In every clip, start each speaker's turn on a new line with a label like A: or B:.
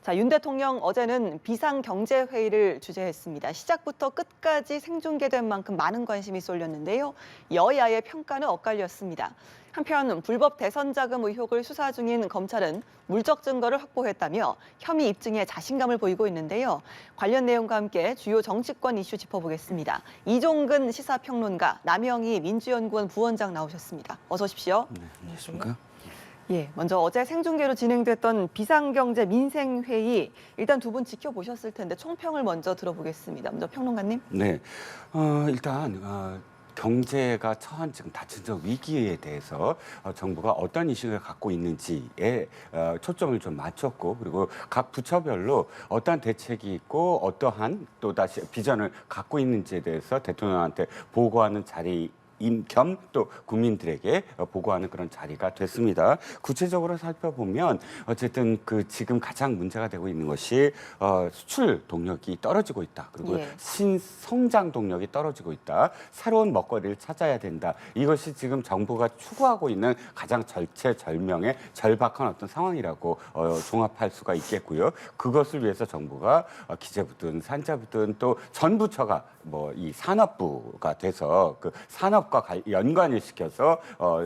A: 자, 윤 대통령 어제는 비상경제회의를 주재했습니다. 시작부터 끝까지 생중계된 만큼 많은 관심이 쏠렸는데요. 여야의 평가는 엇갈렸습니다. 한편 불법 대선 자금 의혹을 수사 중인 검찰은 물적 증거를 확보했다며 혐의 입증에 자신감을 보이고 있는데요. 관련 내용과 함께 주요 정치권 이슈 짚어보겠습니다. 이종근 시사평론가, 남영희 민주연구원 부원장 나오셨습니다. 어서 오십시오.
B: 네, 안녕하십니까?
A: 예, 먼저 어제 생중계로 진행됐던 비상경제 민생회의, 일단 두 분 지켜보셨을 텐데 총평을 먼저 들어보겠습니다. 먼저 평론가님.
B: 네, 일단 경제가 처한 지금 다층적 위기에 대해서 정부가 어떤 인식을 갖고 있는지에 초점을 좀 맞췄고, 그리고 각 부처별로 어떠한 대책이 있고 어떠한 또다시 비전을 갖고 있는지에 대해서 대통령한테 보고하는 자리 겸 또 국민들에게 보고하는 그런 자리가 됐습니다. 구체적으로 살펴보면 어쨌든 그 지금 가장 문제가 되고 있는 것이 수출 동력이 떨어지고 있다. 그리고 신성장 동력이 떨어지고 있다. 새로운 먹거리를 찾아야 된다. 이것이 지금 정부가 추구하고 있는 가장 절체절명의 절박한 어떤 상황이라고 종합할 수가 있겠고요. 그것을 위해서 정부가 기재부든 산자부든 또 전 부처가 뭐 이 산업부가 돼서 그 산업과 연관을 시켜서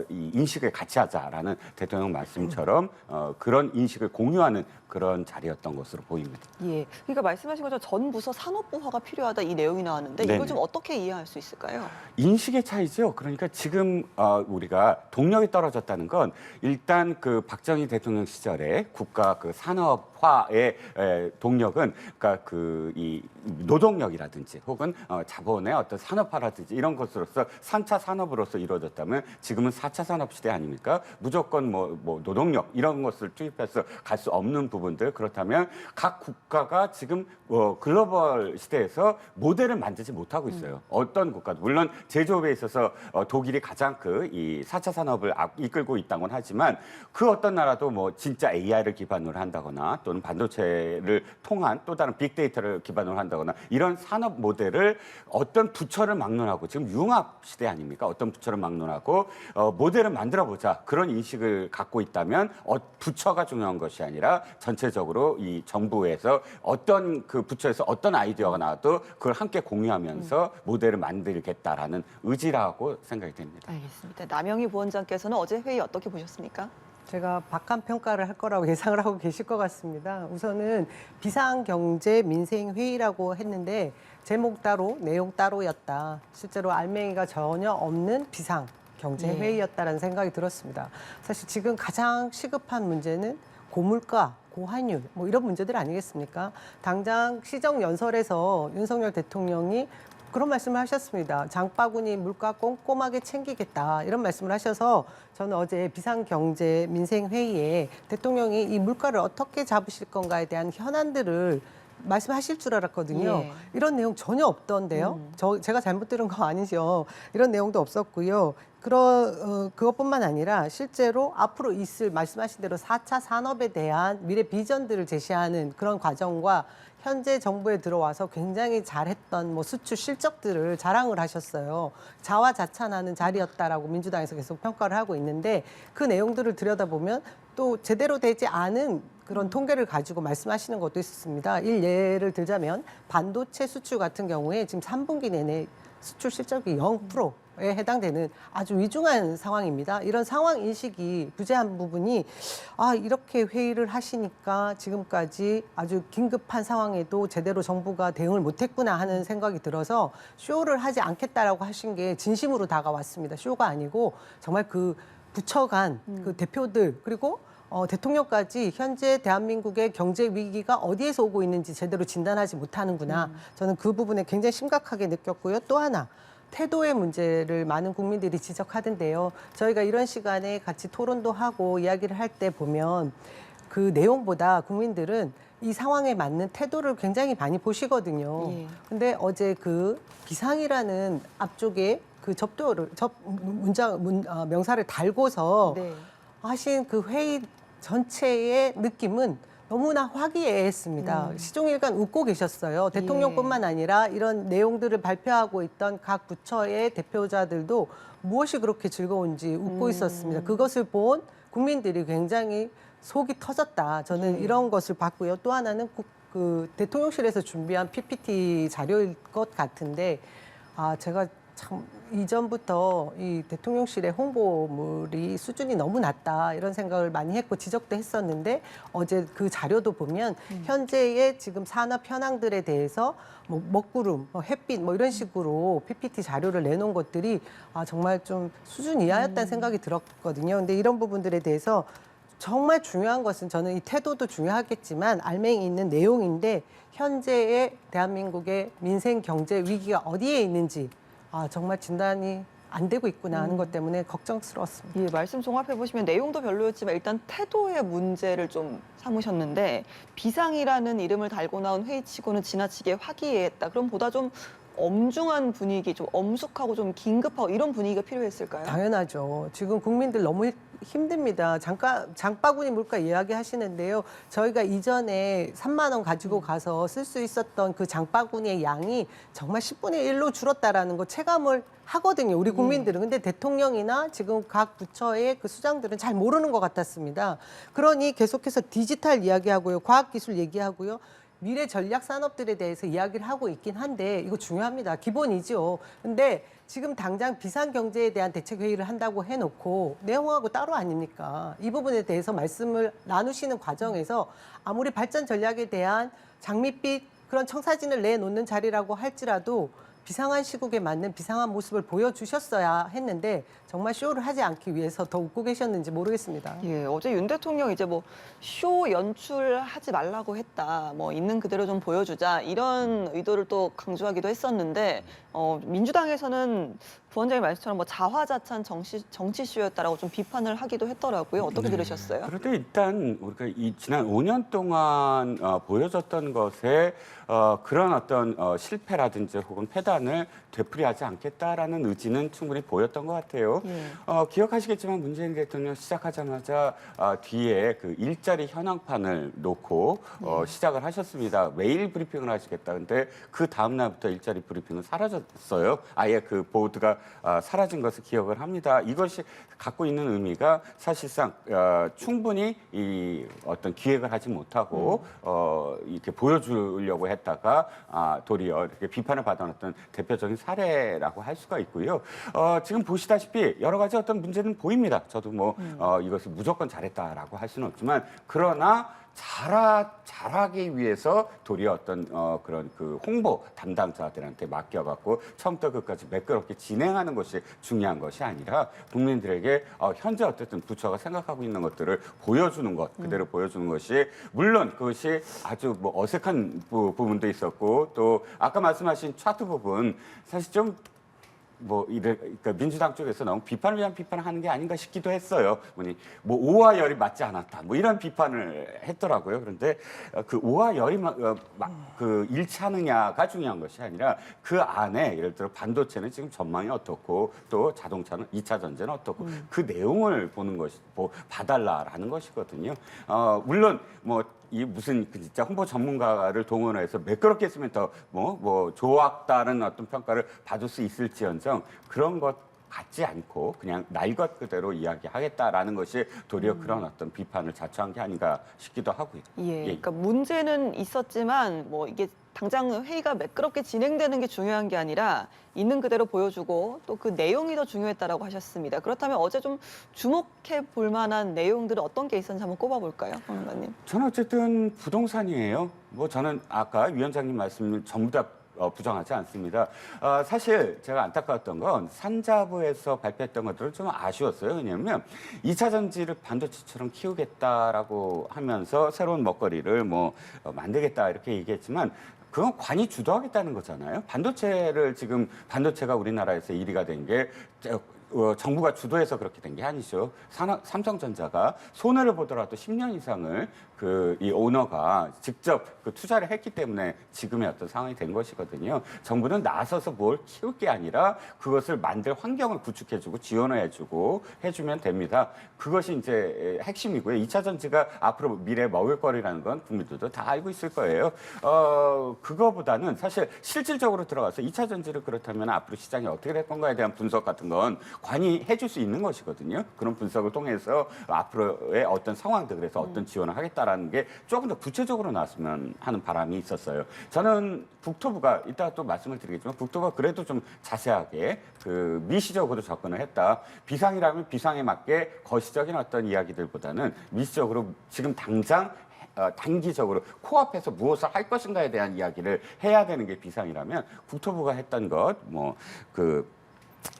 B: 이 인식을 같이 하자라는 대통령 말씀처럼 그런 인식을 공유하는 그런 자리였던 것으로 보입니다.
A: 예, 그러니까 말씀하신 것처럼 전 부서 산업부화가 필요하다 이 내용이 나왔는데
B: 네네.
A: 이걸 좀 어떻게 이해할 수 있을까요?
B: 인식의 차이죠. 그러니까 지금 우리가 동력이 떨어졌다는 건 일단 그 박정희 대통령 시절에 국가 그 산업화의 동력은 그러니까 그 이 노동력이라든지 혹은 자본의 어떤 산업화라든지 이런 것으로서 3차 산업으로서 이루어졌다면 지금은 4차 산업 시대 아닙니까? 무조건 뭐 노동력 이런 것을 투입해서 갈 수 없는 부분들, 그렇다면 각 국가가 지금 글로벌 시대에서 모델을 만들지 못하고 있어요. 어떤 국가도 물론 제조업에 있어서 독일이 가장 이 4차 산업을 이끌고 있다고는 하지만 그 어떤 나라도 뭐 진짜 AI를 기반으로 한다거나 또는 반도체를 통한 또 다른 빅데이터를 기반으로 한다거나 이런 산업 모델을 어떤 부처를 막론하고, 지금 융합 시대 아닙니까? 어떤 부처를 막론하고 모델을 만들어 보자, 그런 인식을 갖고 있다면 부처가 중요한 것이 아니라 전체적으로 이 정부에서 어떤 그 부처에서 어떤 아이디어가 나와도 그걸 함께 공유하면서 모델을 만들겠다라는 의지라고 생각이 됩니다.
A: 알겠습니다. 남영희 부원장께서는 어제 회의 어떻게 보셨습니까?
C: 제가 박한 평가를 할 거라고 예상을 하고 계실 것 같습니다. 우선은 비상경제 민생회의라고 했는데 제목 따로 내용 따로였다. 실제로 알맹이가 전혀 없는 비상경제회의였다라는 생각이 들었습니다. 사실 지금 가장 시급한 문제는 고물가, 고환율 뭐 이런 문제들 아니겠습니까? 당장 시정연설에서 윤석열 대통령이 그런 말씀을 하셨습니다. 장바구니 물가 꼼꼼하게 챙기겠다 이런 말씀을 하셔서 저는 어제 비상경제 민생회의에 대통령이 이 물가를 어떻게 잡으실 건가에 대한 현안들을 말씀하실 줄 알았거든요.
A: 예.
C: 이런 내용 전혀 없던데요. 제가 잘못 들은 거 아니죠. 이런 내용도 없었고요. 그것뿐만 아니라 실제로 앞으로 있을 말씀하신 대로 4차 산업에 대한 미래 비전들을 제시하는 그런 과정과 현재 정부에 들어와서 굉장히 잘했던 뭐 수출 실적들을 자랑을 하셨어요. 자화자찬하는 자리였다라고 민주당에서 계속 평가를 하고 있는데 그 내용들을 들여다보면 또 제대로 되지 않은 그런 통계를 가지고 말씀하시는 것도 있었습니다. 예를 들자면 반도체 수출 같은 경우에 지금 3분기 내내 수출 실적이 0%에 해당되는 아주 위중한 상황입니다. 이런 상황 인식이 부재한 부분이 이렇게 회의를 하시니까 지금까지 아주 긴급한 상황에도 제대로 정부가 대응을 못했구나 하는 생각이 들어서 쇼를 하지 않겠다라고 하신 게 진심으로 다가왔습니다. 쇼가 아니고 정말 그 부처 간 그 대표들 그리고 대통령까지 현재 대한민국의 경제 위기가 어디에서 오고 있는지 제대로 진단하지 못하는구나. 저는 그 부분에 굉장히 심각하게 느꼈고요. 또 하나. 태도의 문제를 많은 국민들이 지적하던데요. 저희가 이런 시간에 같이 토론도 하고 이야기를 할 때 보면 그 내용보다 국민들은 이 상황에 맞는 태도를 굉장히 많이 보시거든요. 근데 어제 그 비상이라는 앞쪽에 그 명사를 달고서 하신 그 회의 전체의 느낌은 너무나 화기애애했습니다. 시종일관 웃고 계셨어요. 대통령뿐만 아니라 이런 내용들을 발표하고 있던 각 부처의 대표자들도 무엇이 그렇게 즐거운지 웃고 있었습니다. 그것을 본 국민들이 굉장히 속이 터졌다. 저는 이런 것을 봤고요. 또 하나는 그 대통령실에서 준비한 PPT 자료일 것 같은데 제가 참 이전부터 이 대통령실의 홍보물이 수준이 너무 낮다 이런 생각을 많이 했고 지적도 했었는데 어제 그 자료도 보면 현재의 지금 산업 현황들에 대해서 뭐 먹구름, 햇빛 뭐 이런 식으로 PPT 자료를 내놓은 것들이 정말 좀 수준 이하였다는 생각이 들었거든요. 근데 이런 부분들에 대해서 정말 중요한 것은 저는 이 태도도 중요하겠지만 알맹이 있는 내용인데 현재의 대한민국의 민생 경제 위기가 어디에 있는지 정말 진단이 안 되고 있구나 하는 것 때문에 걱정스러웠습니다.
A: 예, 말씀 종합해 보시면 내용도 별로였지만 일단 태도의 문제를 좀 삼으셨는데 비상이라는 이름을 달고 나온 회의치고는 지나치게 화기애애했다. 그럼 보다 좀 엄중한 분위기, 좀 엄숙하고 좀 긴급하고 이런 분위기가 필요했을까요?
C: 당연하죠. 지금 국민들 너무 힘듭니다. 장바구니 물가 이야기 하시는데요. 저희가 이전에 3만 원 가지고 가서 쓸 수 있었던 그 장바구니의 양이 정말 10분의 1로 줄었다라는 거 체감을 하거든요. 우리 국민들은. 근데 대통령이나 지금 각 부처의 그 수장들은 잘 모르는 것 같았습니다. 그러니 계속해서 디지털 이야기하고요. 과학기술 얘기하고요. 미래 전략 산업들에 대해서 이야기를 하고 있긴 한데 이거 중요합니다. 기본이죠. 근데 지금 당장 비상경제에 대한 대책회의를 한다고 해놓고 내용하고 따로 아닙니까? 이 부분에 대해서 말씀을 나누시는 과정에서 아무리 발전 전략에 대한 장밋빛 그런 청사진을 내놓는 자리라고 할지라도 비상한 시국에 맞는 비상한 모습을 보여주셨어야 했는데 정말 쇼를 하지 않기 위해서 더 웃고 계셨는지 모르겠습니다.
A: 예, 어제 윤 대통령 이제 뭐 쇼 연출하지 말라고 했다. 뭐 있는 그대로 좀 보여주자. 이런 의도를 또 강조하기도 했었는데 민주당에서는 부원장님 말씀처럼 뭐 자화자찬 정치 쇼였다라고 좀 비판을 하기도 했더라고요. 어떻게 들으셨어요?
B: 그런데 일단 우리가 이 지난 5년 동안 보여줬던 것에 그런 어떤 실패라든지 혹은 패단을 되풀이하지 않겠다라는 의지는 충분히 보였던 것 같아요.
A: 예.
B: 기억하시겠지만 문재인 대통령 시작하자마자 뒤에 그 일자리 현황판을 놓고 시작을 하셨습니다. 매일 브리핑을 하시겠다. 근데 그 다음 날부터 일자리 브리핑은 사라졌어요. 아예 그 보드가 사라진 것을 기억을 합니다. 이것이 갖고 있는 의미가 사실상 충분히 이 어떤 기획을 하지 못하고 이렇게 보여주려고 했다가 도리어 이렇게 비판을 받아놨던 대표적인 사례라고 할 수가 있고요. 지금 보시다시피 여러 가지 어떤 문제는 보입니다. 저도 뭐 이것을 무조건 잘했다라고 할 수는 없지만 그러나 잘하기 위해서 도리어 어떤 그런 그 홍보 담당자들한테 맡겨갖고 처음부터 끝까지 매끄럽게 진행하는 것이 중요한 것이 아니라 국민들에게 현재 어쨌든 부처가 생각하고 있는 것들을 보여주는 것 그대로 보여주는 것이 물론 그것이 아주 뭐 어색한 부분도 있었고 또 아까 말씀하신 차트 부분 사실 좀 그러니까 민주당 쪽에서 너무 비판을 위한 비판을 하는 게 아닌가 싶기도 했어요. 뭐 오와 열이 맞지 않았다. 뭐 이런 비판을 했더라고요. 그런데 그 오와 열이 그 일치하느냐가 중요한 것이 아니라 그 안에 예를 들어 반도체는 지금 전망이 어떻고 또 자동차는 2차 전지는 어떻고 그 내용을 보는 것이 봐달라라는 것이거든요. 물론 이 무슨 진짜 홍보 전문가를 동원해서 매끄럽게 했으면 더 좋았다는 어떤 평가를 받을 수 있을지언정 그런 것 같지 않고 그냥 날 것 그대로 이야기하겠다라는 것이 도리어 그런 어떤 비판을 자초한 게 아닌가 싶기도 하고요.
A: 예, 그러니까 문제는 있었지만 뭐 이게 당장 회의가 매끄럽게 진행되는 게 중요한 게 아니라 있는 그대로 보여주고 또 그 내용이 더 중요했다라고 하셨습니다. 그렇다면 어제 좀 주목해 볼 만한 내용들은 어떤 게 있었는지 한번 꼽아볼까요, 평론가님?
B: 저는 어쨌든 부동산이에요. 저는 아까 위원장님 말씀을 전부 다 부정하지 않습니다. 사실 제가 안타까웠던 건 산자부에서 발표했던 것들은 좀 아쉬웠어요. 왜냐하면 2차 전지를 반도체처럼 키우겠다라고 하면서 새로운 먹거리를 만들겠다 이렇게 얘기했지만 그건 관이 주도하겠다는 거잖아요. 반도체가 우리나라에서 1위가 된 게 정부가 주도해서 그렇게 된 게 아니죠. 삼성전자가 손해를 보더라도 10년 이상을 이 오너가 직접 그 투자를 했기 때문에 지금의 어떤 상황이 된 것이거든요. 정부는 나서서 뭘 키울 게 아니라 그것을 만들 환경을 구축해주고 지원해주고 해주면 됩니다. 그것이 이제 핵심이고요. 2차 전지가 앞으로 미래 먹을거리라는 건 국민들도 다 알고 있을 거예요. 그거보다는 사실 실질적으로 들어가서 2차 전지를 그렇다면 앞으로 시장이 어떻게 될 건가에 대한 분석 같은 건 관이해 줄 수 있는 것이거든요. 그런 분석을 통해서 앞으로의 어떤 상황들, 그래서 어떤 지원을 하겠다라는 게 조금 더 구체적으로 나왔으면 하는 바람이 있었어요. 저는 국토부가 이따가 또 말씀을 드리겠지만 국토부가 그래도 좀 자세하게 그 미시적으로 접근을 했다. 비상이라면 비상에 맞게 거시적인 어떤 이야기들보다는 미시적으로 지금 당장 단기적으로 코앞에서 무엇을 할 것인가에 대한 이야기를 해야 되는 게 비상이라면 국토부가 했던 것,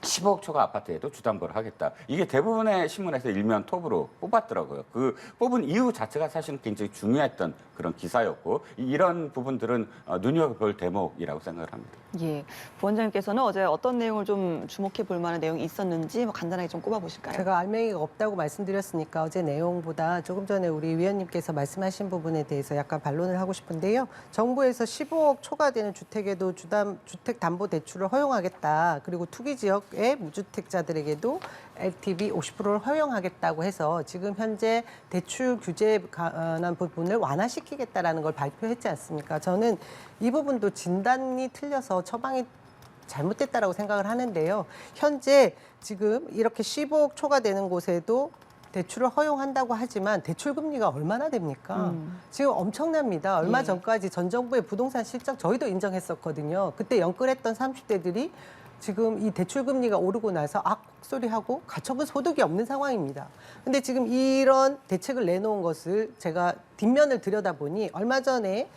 B: 15억 초과 아파트에도 주담보를 하겠다. 이게 대부분의 신문에서 일면 톱으로 뽑았더라고요. 그 뽑은 이유 자체가 사실은 굉장히 중요했던 그런 기사였고 이런 부분들은 눈여겨볼 대목이라고 생각을 합니다.
A: 예, 부원장님께서는 어제 어떤 내용을 좀 주목해 볼 만한 내용이 있었는지 간단하게 좀 꼽아보실까요?
C: 제가 알맹이가 없다고 말씀드렸으니까 어제 내용보다 조금 전에 우리 위원님께서 말씀하신 부분에 대해서 약간 반론을 하고 싶은데요. 정부에서 15억 초과되는 주택에도 주택담보대출을 허용하겠다. 그리고 투기 지역의 무주택자들에게도 LTV 50%를 허용하겠다고 해서 지금 현재 대출 규제에 관한 부분을 완화시키겠다라는 걸 발표했지 않습니까? 저는 이 부분도 진단이 틀려서 처방이 잘못됐다라고 생각을 하는데요. 현재 지금 이렇게 15억 초과되는 곳에도 대출을 허용한다고 하지만 대출 금리가 얼마나 됩니까? 지금 엄청납니다. 얼마 전까지 전 정부의 부동산 실적 저희도 인정했었거든요. 그때 연끌했던 30대들이 지금 이 대출 금리가 오르고 나서 악소리하고 가처분 소득이 없는 상황입니다. 근데 지금 이런 대책을 내놓은 것을 제가 뒷면을 들여다보니 얼마 전에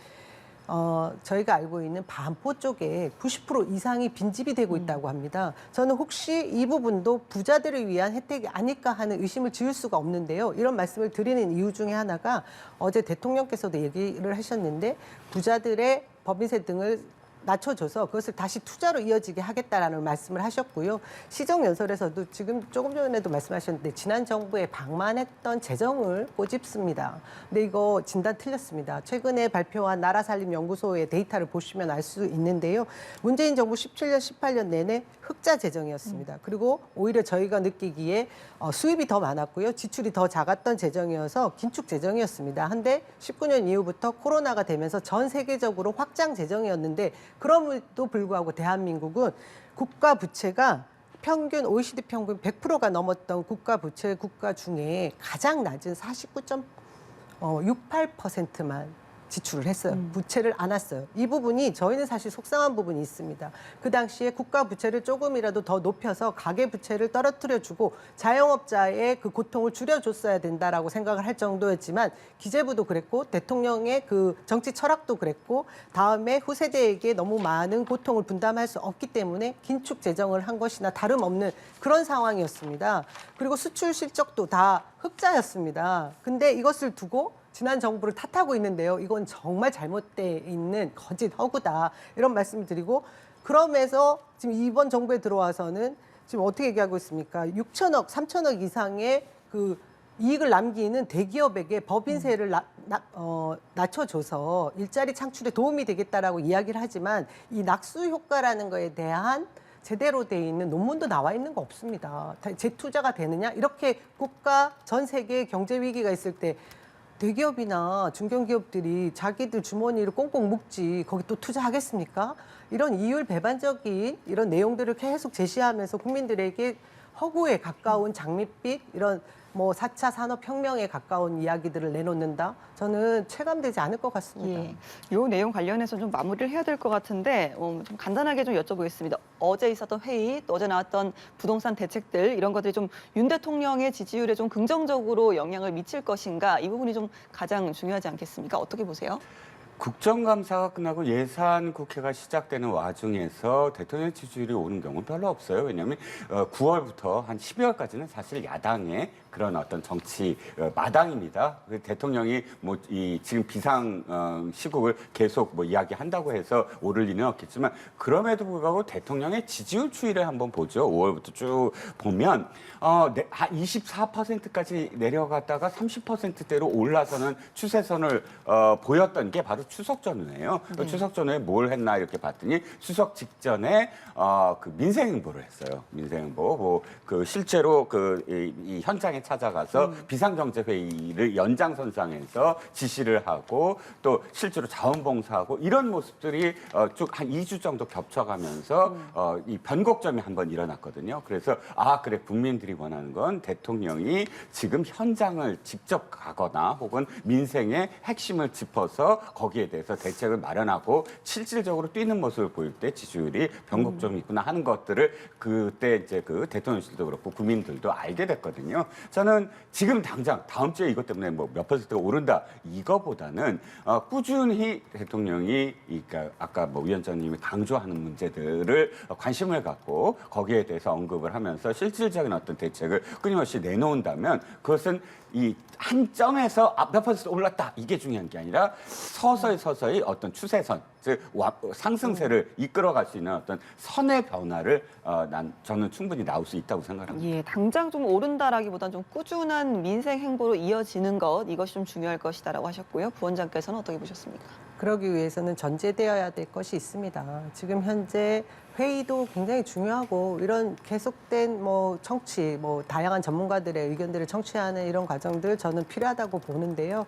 C: 저희가 알고 있는 반포 쪽에 90% 이상이 빈집이 되고 있다고 합니다. 저는 혹시 이 부분도 부자들을 위한 혜택이 아닐까 하는 의심을 지을 수가 없는데요. 이런 말씀을 드리는 이유 중에 하나가 어제 대통령께서도 얘기를 하셨는데 부자들의 법인세 등을 낮춰줘서 그것을 다시 투자로 이어지게 하겠다라는 말씀을 하셨고요. 시정연설에서도 지금 조금 전에도 말씀하셨는데 지난 정부에 방만했던 재정을 꼬집습니다. 근데 이거 진단 틀렸습니다. 최근에 발표한 나라살림연구소의 데이터를 보시면 알 수 있는데요. 문재인 정부 17년, 18년 내내 흑자 재정이었습니다. 그리고 오히려 저희가 느끼기에 수입이 더 많았고요. 지출이 더 작았던 재정이어서 긴축 재정이었습니다. 한데 19년 이후부터 코로나가 되면서 전 세계적으로 확장 재정이었는데 그럼에도 불구하고 대한민국은 국가 부채가 평균 OECD 평균 100%가 넘었던 국가 부채 국가 중에 가장 낮은 49.68%만 지출을 했어요. 부채를 안았어요. 이 부분이 저희는 사실 속상한 부분이 있습니다. 그 당시에 국가 부채를 조금이라도 더 높여서 가계 부채를 떨어뜨려주고 자영업자의 그 고통을 줄여줬어야 된다라고 생각을 할 정도였지만 기재부도 그랬고 대통령의 그 정치 철학도 그랬고 다음에 후세대에게 너무 많은 고통을 분담할 수 없기 때문에 긴축 재정을 한 것이나 다름없는 그런 상황이었습니다. 그리고 수출 실적도 다 흑자였습니다. 근데 이것을 두고 지난 정부를 탓하고 있는데요. 이건 정말 잘못돼 있는 거짓 허구다. 이런 말씀을 드리고 그러면서 지금 이번 정부에 들어와서는 지금 어떻게 얘기하고 있습니까? 6천억, 3천억 이상의 그 이익을 남기는 대기업에게 법인세를 낮춰줘서 일자리 창출에 도움이 되겠다라고 이야기를 하지만 이 낙수 효과라는 거에 대한 제대로 돼 있는 논문도 나와 있는 거 없습니다. 재투자가 되느냐? 이렇게 국가 전 세계의 경제 위기가 있을 때 대기업이나 중견기업들이 자기들 주머니를 꽁꽁 묶지 거기 또 투자하겠습니까? 이런 이율 배반적인 이런 내용들을 계속 제시하면서 국민들에게 허구에 가까운 장밋빛 이런 4차 산업혁명에 가까운 이야기들을 내놓는다? 저는 체감되지 않을 것 같습니다.
A: 예, 이 내용 관련해서 좀 마무리를 해야 될 것 같은데 좀 간단하게 좀 여쭤보겠습니다. 어제 있었던 회의, 또 어제 나왔던 부동산 대책들 이런 것들이 좀 윤 대통령의 지지율에 좀 긍정적으로 영향을 미칠 것인가 이 부분이 좀 가장 중요하지 않겠습니까? 어떻게 보세요?
B: 국정감사가 끝나고 예산 국회가 시작되는 와중에서 대통령 지지율이 오는 경우는 별로 없어요. 왜냐하면 9월부터 한 12월까지는 사실 야당의 그런 어떤 정치 마당입니다. 그 대통령이 뭐 이 지금 비상 시국을 계속 뭐 이야기한다고 해서 오를 리는 없겠지만 그럼에도 불구하고 대통령의 지지율 추이를 한번 보죠. 5월부터 쭉 보면 24%까지 내려갔다가 30%대로 올라서는 추세선을 보였던 게 바로 추석 전후예요. 추석 전후에 뭘 했나 이렇게 봤더니 추석 직전에 그 민생 행보를 했어요. 민생 행보. 그 실제로 이 현장에 찾아가서 비상경제 회의를 연장선상에서 지시를 하고 또 실제로 자원봉사하고 이런 모습들이 쭉 한 2주 정도 겹쳐가면서 이 변곡점이 한번 일어났거든요. 그래서 그래 국민들이 원하는 건 대통령이 지금 현장을 직접 가거나 혹은 민생의 핵심을 짚어서 거기에 대해서 대책을 마련하고 실질적으로 뛰는 모습을 보일 때 지지율이 변곡점이 있구나 하는 것들을 그때 이제 그 대통령실도 그렇고 국민들도 알게 됐거든요. 저는 지금 당장 다음 주에 이것 때문에 뭐 몇 퍼센트가 오른다 이거보다는 꾸준히 대통령이 그러니까 아까 뭐 위원장님이 강조하는 문제들을 관심을 갖고 거기에 대해서 언급을 하면서 실질적인 어떤 대책을 끊임없이 내놓는다면 그것은 이 한 점에서 몇 퍼센트 올랐다 이게 중요한 게 아니라 서서히 어떤 추세선 즉 상승세를 이끌어갈 수 있는 어떤 선의 변화를 저는 충분히 나올 수 있다고 생각합니다.
A: 예, 당장 좀 오른다라기보다는 좀 꾸준한 민생 행보로 이어지는 것 이것이 좀 중요할 것이다라고 하셨고요. 부원장께서는 어떻게 보셨습니까?
C: 그러기 위해서는 전제되어야 될 것이 있습니다. 지금 현재 회의도 굉장히 중요하고 이런 계속된 뭐 청취, 뭐 다양한 전문가들의 의견들을 청취하는 이런 과정들 저는 필요하다고 보는데요.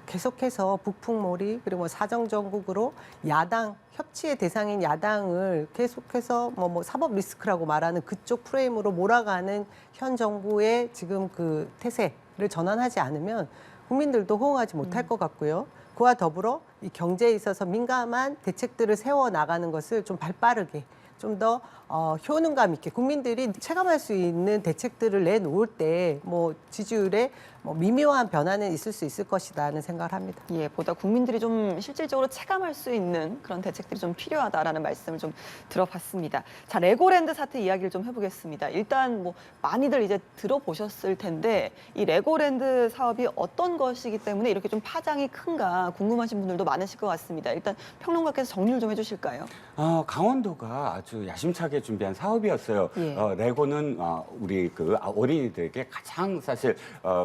C: 계속해서 북풍몰이 그리고 사정정국으로 야당 협치의 대상인 야당을 계속해서 뭐 사법 리스크라고 말하는 그쪽 프레임으로 몰아가는 현 정부의 지금 그 태세를 전환하지 않으면 국민들도 호응하지 못할 것 같고요. 그와 더불어 이 경제에 있어서 민감한 대책들을 세워 나가는 것을 좀 발빠르게 좀 더 효능감 있게 국민들이 체감할 수 있는 대책들을 내놓을 때 뭐 지지율에 뭐 미묘한 변화는 있을 수 있을 것이다는 생각을 합니다.
A: 예, 보다 국민들이 좀 실질적으로 체감할 수 있는 그런 대책들이 좀 필요하다라는 말씀을 좀 들어봤습니다. 자, 레고랜드 사태 이야기를 좀 해보겠습니다. 일단 뭐 많이들 이제 들어보셨을 텐데 이 레고랜드 사업이 어떤 것이기 때문에 이렇게 좀 파장이 큰가 궁금하신 분들도 많으실 것 같습니다. 일단 평론가께서 정리를 좀 해주실까요?
B: 강원도가 아주 야심차게 준비한 사업이었어요.
A: 예.
B: 레고는 우리 그 어린이들에게 가장 사실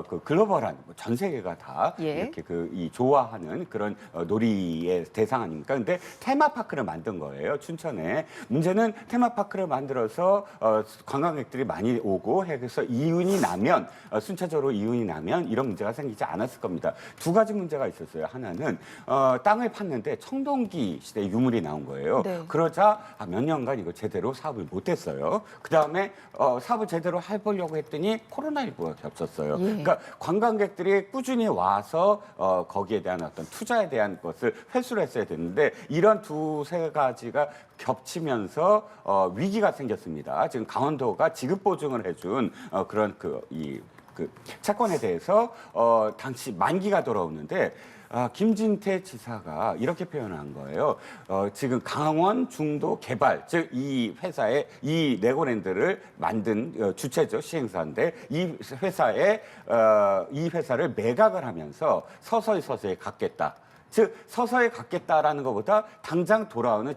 B: 그 글로벌한 전 세계가 다
A: 예.
B: 이렇게 이 좋아하는 그런 놀이의 대상 아닙니까? 근데 테마파크를 만든 거예요. 춘천에. 문제는 테마파크를 만들어서 관광객들이 많이 오고 해서 이윤이 나면 순차적으로 이윤이 나면 이런 문제가 생기지 않았을 겁니다. 두 가지 문제가 있었어요. 하나는 땅을 팠는데 청동기 시대 유물이 나온 거예요.
A: 네.
B: 그러자 몇 년간 이거 제대로 사업을 못했어요. 그 다음에 사업을 제대로 해보려고 했더니 코로나19가 겹쳤어요.
A: 예.
B: 그러니까 관광객들이 꾸준히 와서 거기에 대한 어떤 투자에 대한 것을 회수를 했어야 되는데 이런 두세 가지가 겹치면서 위기가 생겼습니다. 지금 강원도가 지급 보증을 해준 그런 그 채권에 대해서 당시 만기가 돌아오는데 김진태 지사가 이렇게 표현한 거예요. 지금 강원 중도 개발, 즉 이 회사의 이 레고랜드를 만든 주체죠, 시행사인데 이 회사를 매각을 하면서 서서히 갖겠다. 즉 서서히 갖겠다라는 것보다 당장 돌아오는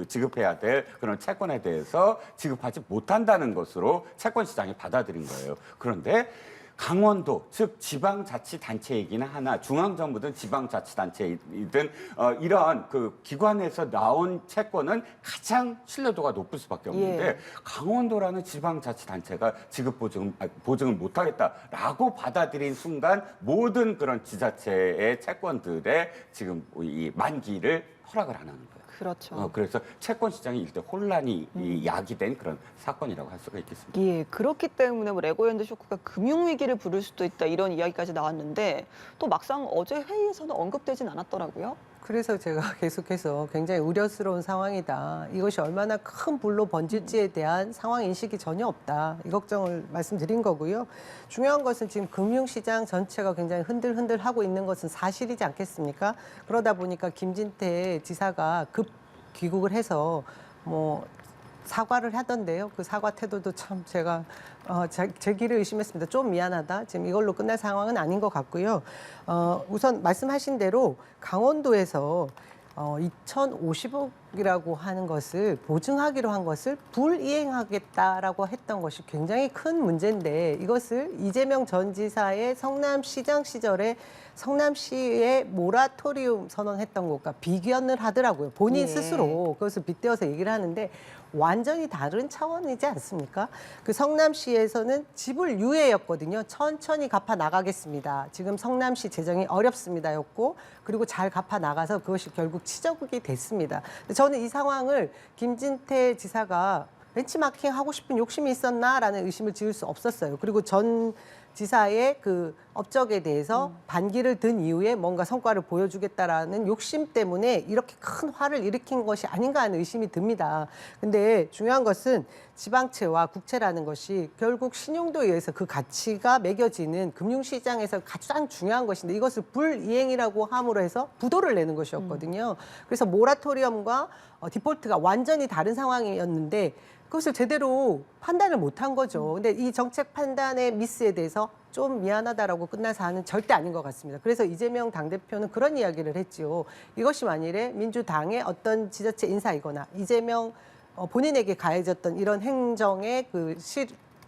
B: 지급해야 될 그런 채권에 대해서 지급하지 못한다는 것으로 채권 시장이 받아들인 거예요. 그런데 강원도, 즉 지방자치단체이긴 하나 중앙정부든 지방자치단체이든 이러한 그 기관에서 나온 채권은 가장 신뢰도가 높을 수밖에 없는데
A: 예.
B: 강원도라는 지방자치단체가 지급 보증을 못하겠다라고 받아들인 순간 모든 그런 지자체의 채권들의 지금 이 만기를 허락을 안 하는 거예요.
A: 그렇죠.
B: 그래서 채권 시장이 일대 혼란이 야기된 그런 사건이라고 할 수가 있겠습니다.
A: 예, 그렇기 때문에 뭐 레고랜드 쇼크가 금융위기를 부를 수도 있다 이런 이야기까지 나왔는데 또 막상 어제 회의에서는 언급되진 않았더라고요.
C: 그래서 제가 계속해서 굉장히 우려스러운 상황이다. 이것이 얼마나 큰 불로 번질지에 대한 상황 인식이 전혀 없다. 이 걱정을 말씀드린 거고요. 중요한 것은 지금 금융시장 전체가 굉장히 흔들흔들하고 있는 것은 사실이지 않겠습니까? 그러다 보니까 김진태 지사가 급 귀국을 해서 뭐 사과를 하던데요. 그 사과 태도도 참 제가 제 길을 의심했습니다. 좀 미안하다. 지금 이걸로 끝날 상황은 아닌 것 같고요. 우선 말씀하신 대로 강원도에서 2,050억이라고 하는 것을 보증하기로 한 것을 불이행하겠다라고 했던 것이 굉장히 큰 문제인데 이것을 이재명 전 지사의 성남시장 시절에 성남시의 모라토리움 선언했던 것과 비견을 하더라고요. 본인
A: 예.
C: 스스로 그것을 빗대어서 얘기를 하는데 완전히 다른 차원이지 않습니까? 그 성남시에서는 지불 유예였거든요. 천천히 갚아 나가겠습니다. 지금 성남시 재정이 어렵습니다였고 그리고 잘 갚아 나가서 그것이 결국 치적이 됐습니다. 저는 이 상황을 김진태 지사가 벤치마킹 하고 싶은 욕심이 있었나라는 의심을 지을 수 없었어요. 그리고 전 지사의 그 업적에 대해서 반기를 든 이후에 뭔가 성과를 보여주겠다라는 욕심 때문에 이렇게 큰 화를 일으킨 것이 아닌가 하는 의심이 듭니다. 근데 중요한 것은 지방채와 국채라는 것이 결국 신용도에 의해서 그 가치가 매겨지는 금융시장에서 가장 중요한 것인데 이것을 불이행이라고 함으로 해서 부도를 내는 것이었거든요. 그래서 모라토리엄과 디폴트가 완전히 다른 상황이었는데 그것을 제대로 판단을 못한 거죠. 근데 이 정책 판단의 미스에 대해서 좀 미안하다라고 끝난 사안은 절대 아닌 것 같습니다. 그래서 이재명 당대표는 그런 이야기를 했지요. 이것이 만일에 민주당의 어떤 지자체 인사이거나 이재명 본인에게 가해졌던 이런 행정의 그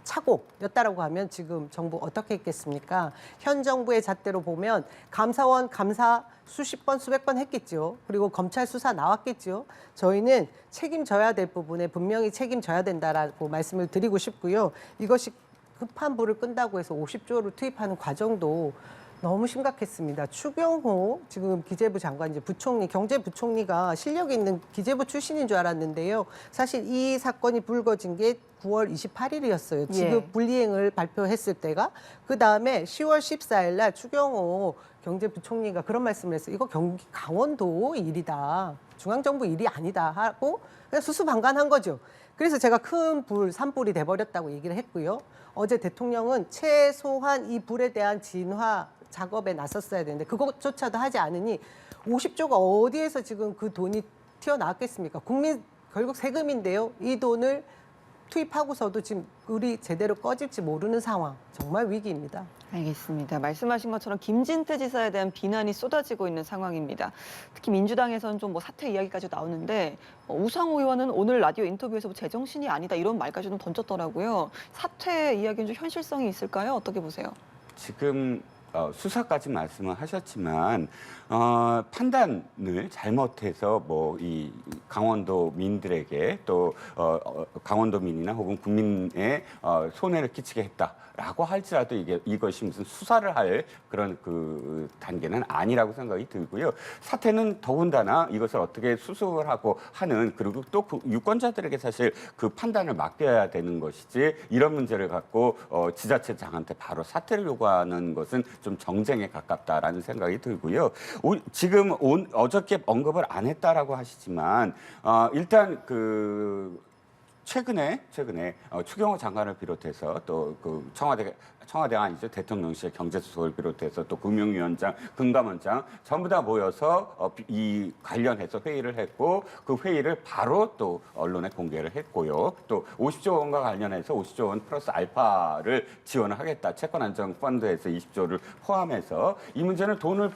C: 착오였다라고 하면 지금 정부 어떻게 했겠습니까? 현 정부의 잣대로 보면 감사원 감사 수십 번, 수백 번 했겠죠. 그리고 검찰 수사 나왔겠죠. 저희는 책임져야 될 부분에 분명히 책임져야 된다라고 말씀을 드리고 싶고요. 이것이 급한 불을 끈다고 해서 50조를 투입하는 과정도 너무 심각했습니다. 추경호 지금 기재부 장관, 이제 부총리, 경제부총리가 실력 있는 기재부 출신인 줄 알았는데요. 사실 이 사건이 불거진 게 9월 28일이었어요. 지급 불이행을 발표했을 때가. 그다음에 10월 14일 날 추경호 경제부총리가 그런 말씀을 했어요. 이거 강원도 일이다. 중앙정부 일이 아니다 하고 그냥 수수방관한 거죠. 그래서 제가 큰 불, 산불이 돼버렸다고 얘기를 했고요. 어제 대통령은 최소한 이 불에 대한 진화 작업에 나섰어야 되는데 그것조차도 하지 않으니 50조가 어디에서 지금 그 돈이 튀어나왔겠습니까? 국민 결국 세금인데요. 이 돈을 투입하고서도 지금 우리 제대로 꺼질지 모르는 상황. 정말 위기입니다.
A: 알겠습니다. 말씀하신 것처럼 김진태 지사에 대한 비난이 쏟아지고 있는 상황입니다. 특히 민주당에서는 좀 뭐 사퇴 이야기까지 나오는데 우상호 의원은 오늘 라디오 인터뷰에서 뭐 제정신이 아니다 이런 말까지 좀 던졌더라고요. 사퇴 이야기는 좀 현실성이 있을까요? 어떻게 보세요?
B: 지금 수사까지 말씀을 하셨지만 판단을 잘못해서 뭐 이 강원도민들에게 또 강원도민이나 혹은 국민의 손해를 끼치게 했다라고 할지라도 이것이 무슨 수사를 할 그런 그 단계는 아니라고 생각이 들고요. 사태는 더군다나 이것을 어떻게 수습을 하고 하는 그리고 또 그 유권자들에게 사실 그 판단을 맡겨야 되는 것이지 이런 문제를 갖고 지자체장한테 바로 사퇴를 요구하는 것은 좀 정쟁에 가깝다라는 생각이 들고요. 지금 어저께 언급을 안 했다라고 하시지만 일단 그 최근에 추경호 장관을 비롯해서 또 그 청와대가 아니죠. 대통령실 경제수석을 비롯해서 또 금융위원장, 금감원장 전부 다 모여서 이 관련해서 회의를 했고 그 회의를 바로 또 언론에 공개를 했고요. 또 50조 원과 관련해서 50조 원 플러스 알파를 지원을 하겠다. 채권안정펀드에서 20조를 포함해서 이 문제는 돈을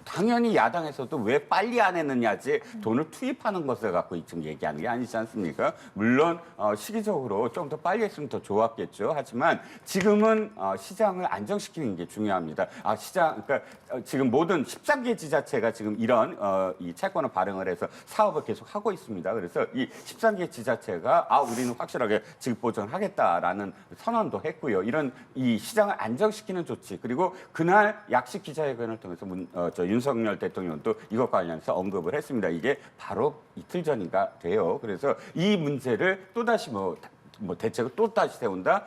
B: 당연히 야당에서도 왜 빨리 안 했느냐지 돈을 투입하는 것을 갖고 지금 얘기하는 게 아니지 않습니까? 물론 시기적으로 좀 더 빨리 했으면 더 좋았겠죠. 하지만 지금은 시장을 안정시키는 게 중요합니다. 그러니까 지금 모든 13개 지자체가 지금 이런 이 채권을 발행을 해서 사업을 계속 하고 있습니다. 그래서 이 13개 지자체가 우리는 확실하게 지급 보전을 하겠다라는 선언도 했고요. 이런 이 시장을 안정시키는 조치 그리고 그날 약식 기자회견을 통해서 윤석열 대통령도 이것과 관련해서 언급을 했습니다. 이게 바로 이틀 전인가 돼요. 그래서 이 문제를 또다시 대책을 또다시 세운다?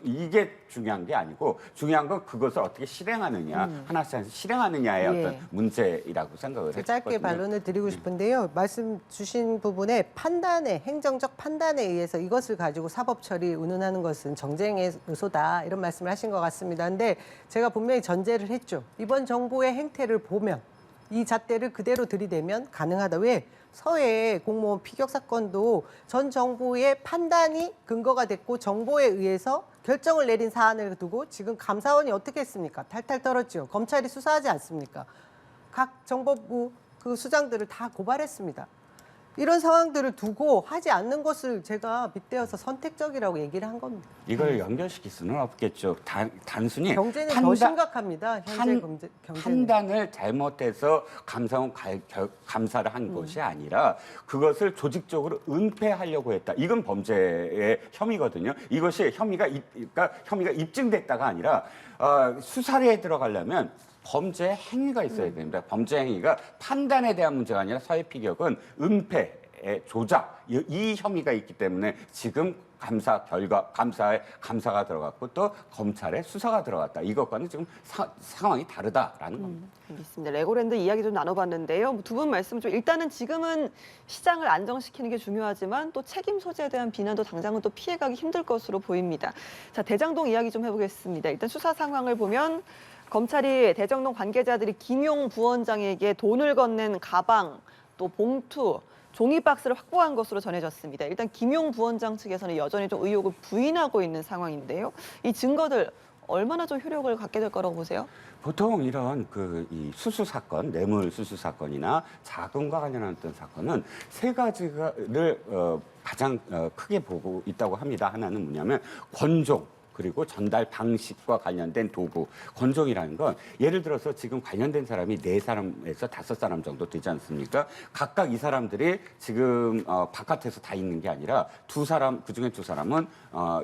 B: 이게 중요한 게 아니고 중요한 건 그것을 어떻게 실행하느냐, 하나씩 실행하느냐의 어떤 문제라고 생각을 했거든요.
C: 짧게 반론을 드리고 싶은데요. 말씀 주신 부분에 행정적 판단에 의해서 이것을 가지고 사법 처리 운운하는 것은 정쟁의 요소다 이런 말씀을 하신 것 같습니다. 근데 제가 분명히 전제를 했죠. 이번 정부의 행태를 보면 이 잣대를 그대로 들이대면 가능하다. 왜? 서해 공무원 피격 사건도 전 정부의 판단이 근거가 됐고 정보에 의해서 결정을 내린 사안을 두고 지금 감사원이 어떻게 했습니까? 탈탈 털었죠. 검찰이 수사하지 않습니까? 각 정보부 그 수장들을 다 고발했습니다. 이런 상황들을 두고 하지 않는 것을 제가 빗대어서 선택적이라고 얘기를 한 겁니다.
B: 이걸 연결시킬 수는 없겠죠. 단순히
C: 경제는 더 심각합니다. 현재 경제는.
B: 판단을 잘못해서 감사를 한 것이 아니라 그것을 조직적으로 은폐하려고 했다. 이건 범죄의 혐의거든요. 이것이 혐의가 입증됐다가 아니라 수사에 들어가려면 범죄 행위가 있어야 됩니다. 범죄 행위가 판단에 대한 문제가 아니라 서해 피격은 은폐, 조작 이 혐의가 있기 때문에 지금 감사가 들어갔고 또 검찰의 수사가 들어갔다. 이것과는 지금 상황이 다르다라는 겁니다.
A: 알겠습니다. 레고랜드 이야기 좀 나눠봤는데요. 두 분 말씀 좀 일단은 지금은 시장을 안정시키는 게 중요하지만 또 책임 소재에 대한 비난도 당장은 또 피해가기 힘들 것으로 보입니다. 자, 대장동 이야기 좀 해보겠습니다. 일단 수사 상황을 보면 검찰이 대장동 관계자들이 김용 부원장에게 돈을 건넨 가방, 또 봉투, 종이 박스를 확보한 것으로 전해졌습니다. 일단 김용 부원장 측에서는 여전히 좀 의혹을 부인하고 있는 상황인데요. 이 증거들 얼마나 좀 효력을 갖게 될 거라고 보세요?
B: 보통 이런 이 수수 사건, 뇌물 수수 사건이나 자금과 관련한 어떤 사건은 세 가지를 가장 크게 보고 있다고 합니다. 하나는 뭐냐면 권종. 그리고 전달 방식과 관련된 도구, 권종이라는 건 예를 들어서 지금 관련된 사람이 4사람에서 5사람 정도 되지 않습니까? 각각 이 사람들이 지금 바깥에서 다 있는 게 아니라 2사람, 그중에 2사람은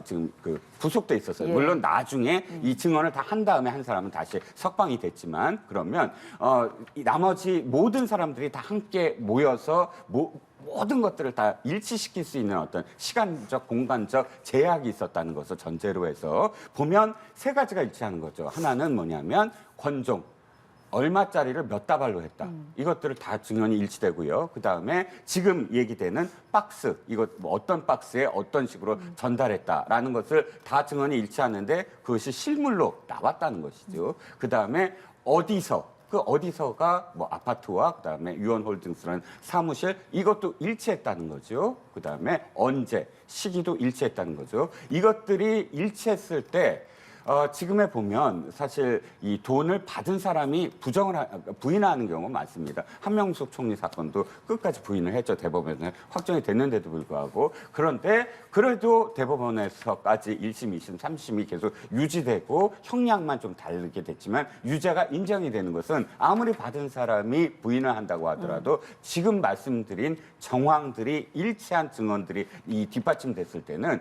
B: 지금 구속돼 있었어요.
A: 예.
B: 물론 나중에 이 증언을 다 한 다음에 한 사람은 다시 석방이 됐지만 그러면 이 나머지 모든 사람들이 다 함께 모여서 모든 것들을 다 일치시킬 수 있는 어떤 시간적, 공간적 제약이 있었다는 것을 전제로 해서 보면 세 가지가 일치하는 거죠. 하나는 뭐냐면 권종, 얼마짜리를 몇 다발로 했다. 이것들을 다 증언이 일치되고요. 그다음에 지금 얘기되는 박스, 이것 어떤 박스에 어떤 식으로 전달했다라는 것을 다 증언이 일치하는데 그것이 실물로 나왔다는 것이죠. 그다음에 어디서가 뭐 아파트와 그다음에 유원홀딩스라는 사무실 이것도 일치했다는 거죠. 그다음에 언제 시기도 일치했다는 거죠. 이것들이 일치했을 때 지금에 보면 사실 이 돈을 받은 사람이 부인하는 경우가 많습니다. 한명숙 총리 사건도 끝까지 부인을 했죠. 대법원에 확정이 됐는데도 불구하고. 그런데 그래도 대법원에서까지 1심, 2심, 3심이 계속 유지되고 형량만 좀 다르게 됐지만 유죄가 인정이 되는 것은 아무리 받은 사람이 부인을 한다고 하더라도 지금 말씀드린 정황들이 일치한 증언들이 이 뒷받침됐을 때는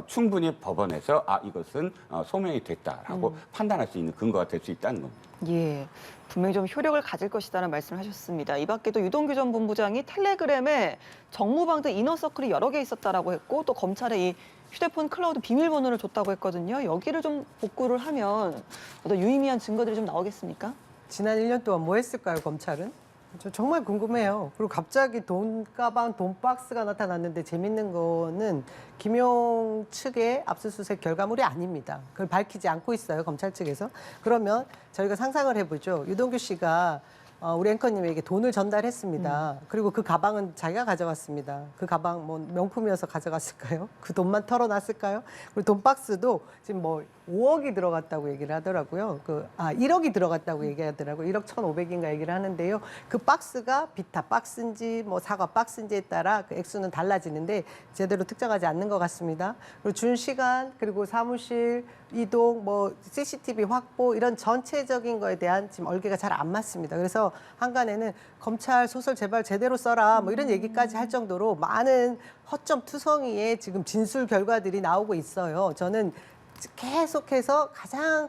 B: 충분히 법원에서 이것은 소명이 됐다라고 판단할 수 있는 근거가 될 수 있다는 겁니다.
A: 예, 분명히 좀 효력을 가질 것이다라는 말씀을 하셨습니다. 이 밖에도 유동규 전 본부장이 텔레그램에 정무방 등 이너서클이 여러 개 있었다라고 했고 또 검찰에 이 휴대폰 클라우드 비밀번호를 줬다고 했거든요. 여기를 좀 복구를 하면 어떤 유의미한 증거들이 좀 나오겠습니까?
C: 지난 1년 동안 뭐 했을까요, 검찰은? 저 정말 궁금해요. 그리고 갑자기 돈 가방, 돈 박스가 나타났는데 재밌는 거는 김용 측의 압수수색 결과물이 아닙니다. 그걸 밝히지 않고 있어요, 검찰 측에서. 그러면 저희가 상상을 해보죠. 유동규 씨가 우리 앵커님에게 돈을 전달했습니다. 그리고 그 가방은 자기가 가져갔습니다. 그 가방 뭐 명품이어서 가져갔을까요? 그 돈만 털어놨을까요? 그리고 돈 박스도 지금 뭐 5억이 들어갔다고 얘기를 하더라고요. 1억이 들어갔다고 얘기하더라고요. 1억 1,500인가 얘기를 하는데요. 그 박스가 비타 박스인지 뭐 사과 박스인지에 따라 그 액수는 달라지는데 제대로 특정하지 않는 것 같습니다. 그리고 준 시간 그리고 사무실 이동 뭐 CCTV 확보 이런 전체적인 거에 대한 지금 얼개가 잘 안 맞습니다. 그래서 한간에는 검찰 소설 제발 제대로 써라 뭐 이런 얘기까지 할 정도로 많은 허점 투성이의 지금 진술 결과들이 나오고 있어요. 저는 계속해서 가장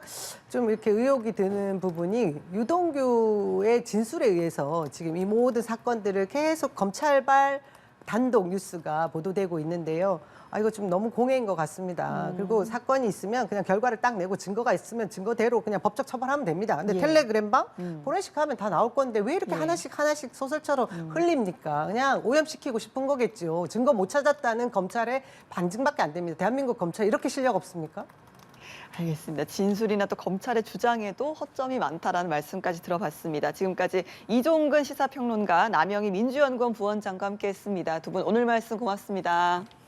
C: 좀 이렇게 의혹이 드는 부분이 유동규의 진술에 의해서 지금 이 모든 사건들을 계속 검찰발 단독 뉴스가 보도되고 있는데요. 이거 좀 너무 공해인 것 같습니다. 그리고 사건이 있으면 그냥 결과를 딱 내고 증거가 있으면 증거대로 그냥 법적 처벌하면 됩니다. 근데
A: 예.
C: 텔레그램방 포렌식 하면 다 나올 건데 왜 이렇게 하나씩 소설처럼 흘립니까? 그냥 오염시키고 싶은 거겠죠. 증거 못 찾았다는 검찰의 반증밖에 안 됩니다. 대한민국 검찰 이렇게 실력 없습니까?
A: 알겠습니다. 진술이나 또 검찰의 주장에도 허점이 많다라는 말씀까지 들어봤습니다. 지금까지 이종근 시사평론가, 남영희 민주연구원 부원장과 함께했습니다. 두 분 오늘 말씀 고맙습니다.